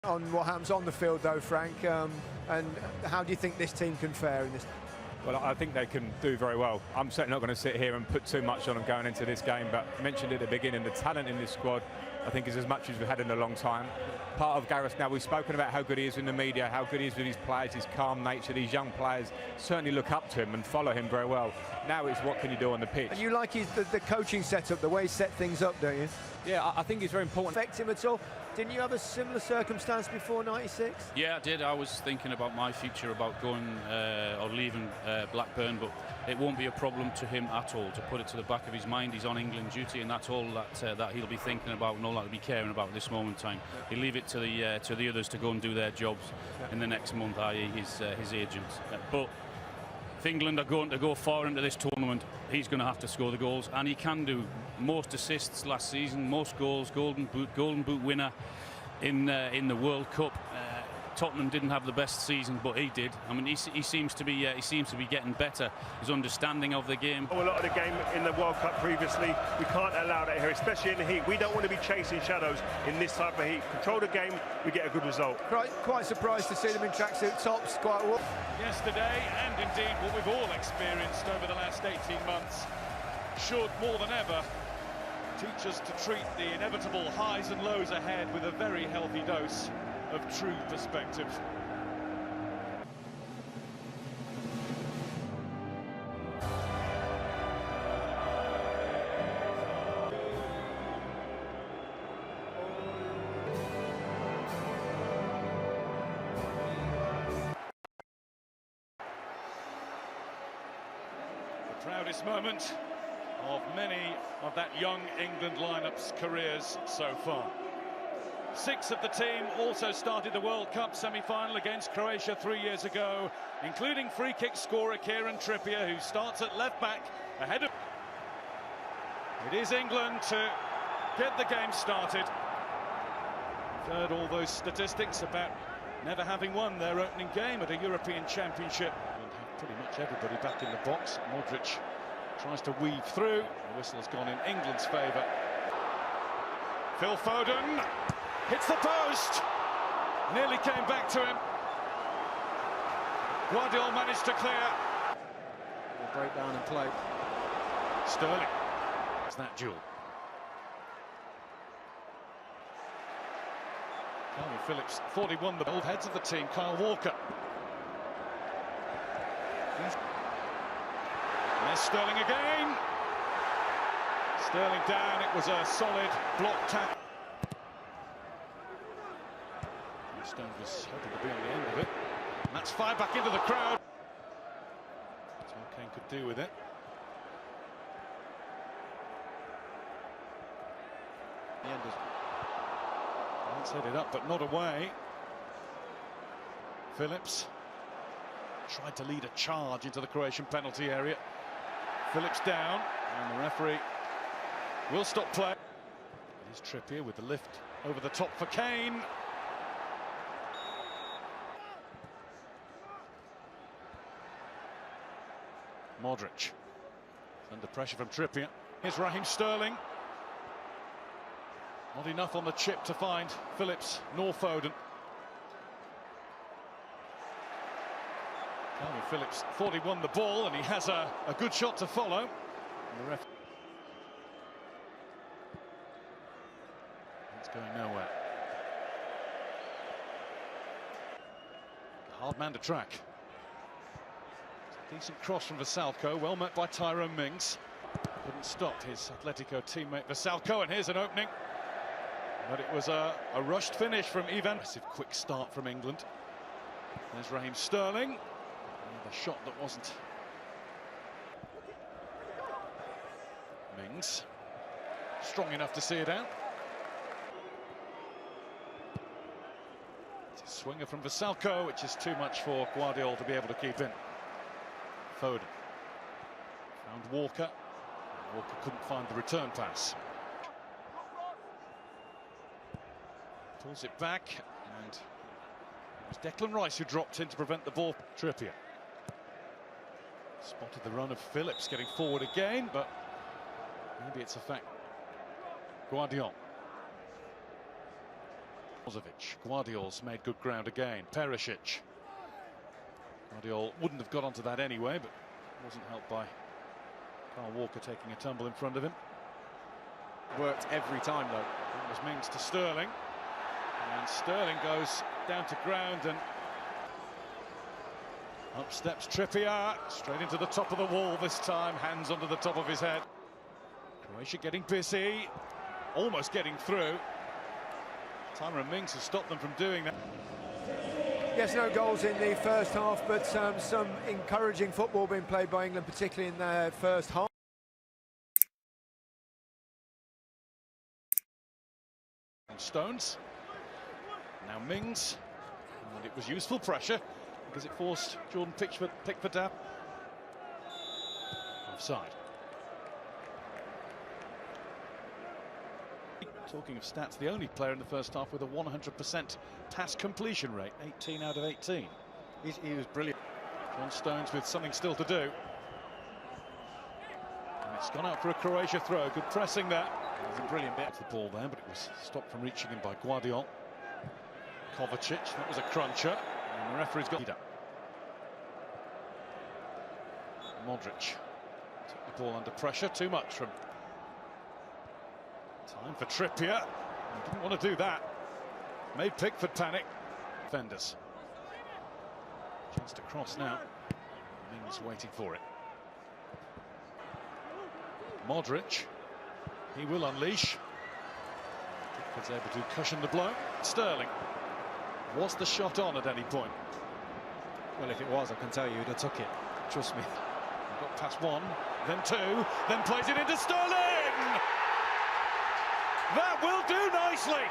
On what happens on the field, though, Frank, and how do you think this team can fare in this? Well, I think they can do very well. I'm certainly not going to sit here and put too much on them going into this game, but I mentioned at the beginning, the talent in this squad, I think, is as much as we've had in a long time. Part of Gareth, now we've spoken about how good he is in the media, how good he is with his players, his calm nature. These young players certainly look up to him and follow him very well. Now it's what can you do on the pitch. And you like the coaching setup, the way he set things up, don't you? Yeah, I think it's very important. Affect him at all? Didn't you have a similar circumstance before '96? Yeah, I did. I was thinking about my future, about going or leaving Blackburn, but it won't be a problem to him at all. To put it to the back of his mind, he's on England duty, and that's all that he'll be thinking about and all that he'll be caring about at this moment in time. He'll leave it to the others to go and do their jobs in the next month, i.e. his agents. But if England are going to go far into this tournament, he's going to have to score the goals, and he can do. Most assists last season, most goals, Golden Boot winner in the World Cup. Tottenham didn't have the best season, but he did. I mean, he seems to be getting better. His understanding of the game. A lot of the game in the World Cup previously, we can't allow that here, especially in the heat. We don't want to be chasing shadows in this type of heat. Control the game, we get a good result. Quite surprised to see them in tracksuit tops. Quite well. Yesterday, and indeed what we've all experienced over the last 18 months, should more than ever teach us to treat the inevitable highs and lows ahead with a very healthy dose of true perspective. The proudest moment of many of that young England lineup's careers so far. 6 of the team also started the World Cup semi-final against Croatia 3 years ago, including free-kick scorer Kieran Trippier, who starts at left-back ahead of... It is England to get the game started. We've heard all those statistics about never having won their opening game at a European Championship. And have pretty much everybody back in the box. Modric tries to weave through. The whistle has gone in England's favour. Phil Foden hits the post. Nearly came back to him. Guardiola managed to clear. We'll break down and play. Sterling. It's that duel. Calvin Phillips thought he won the old heads of the team. Kyle Walker. And there's Sterling again. Sterling down. It was a solid block tap. Stone was hoping to be on the end of it. And that's fired back into the crowd. That's what Kane could do with it. The end is... Let's head it up, but not away. Phillips tried to lead a charge into the Croatian penalty area. Phillips down, and the referee will stop play. It is Trippier with the lift over the top for Kane. Modric under pressure from Trippier. Here's Raheem Sterling. Not enough on the chip to find Phillips nor Foden. Calvin Phillips thought he won the ball, and he has a good shot to follow. And the ref... It's going nowhere. Hard man to track. Decent cross from Vasalko, well met by Tyrone Mings. Couldn't stop his Atletico teammate Vasalko, and here's an opening. But it was a rushed finish from Ivan. Massive quick start from England. There's Raheem Sterling. And the shot that wasn't. Mings. Strong enough to see it out. It's a swinger from Vasalko, which is too much for Guardiola to be able to keep in. Foden found Walker. Walker couldn't find the return pass. Pulls it back, and it was Declan Rice who dropped in to prevent the ball. Trippier spotted the run of Phillips getting forward again, but maybe it's a fact. Guardiola Guardiol's made good ground again. Perisic. Guardiol wouldn't have got onto that anyway, but wasn't helped by Carl Walker taking a tumble in front of him. Worked every time though. It was Mings to Sterling, and Sterling goes down to ground, and up steps Trippier, straight into the top of the wall this time, hands under the top of his head. Croatia getting busy, almost getting through. Tyrone Mings has stopped them from doing that. Yes, no goals in the first half, but some encouraging football being played by England, particularly in their first half. Stones, now Mings, and it was useful pressure because it forced Jordan Pickford out. Offside. Talking of stats, the only player in the first half with a 100% pass completion rate, 18 out of 18. He was brilliant. John Stones with something still to do. And it's gone out for a Croatia throw. Good pressing there. It was a brilliant bit of the ball there, but it was stopped from reaching him by Guardiol. Kovacic, that was a cruncher. And the referee's got it. Modric took the ball under pressure, too much from. Time for Trippier. He didn't want to do that. Made Pickford panic. Defenders. Chance to cross now. Mings waiting for it. Modric. He will unleash. Pickford's able to cushion the blow. Sterling. Was the shot on at any point? Well, if it was, I can tell you he'd have took it. Trust me. He got past one, then two, then plays it into Sterling! That will do nicely.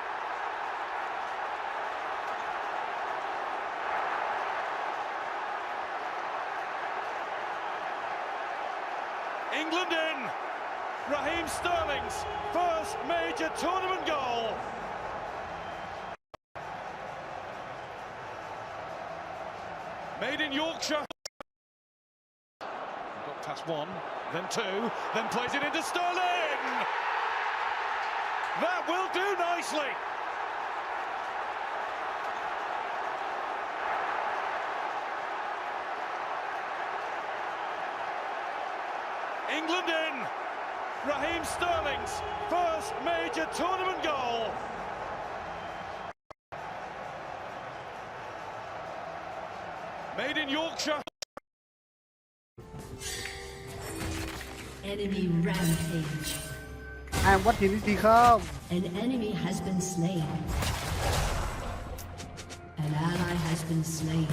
England in. Raheem Sterling's first major tournament goal. Made in Yorkshire. Got past one, then two, then plays it into Sterling. That will do nicely. England in. Raheem Sterling's first major tournament goal. Made in Yorkshire. Enemy rampage. And what did it become? An enemy has been slain. An ally has been slain.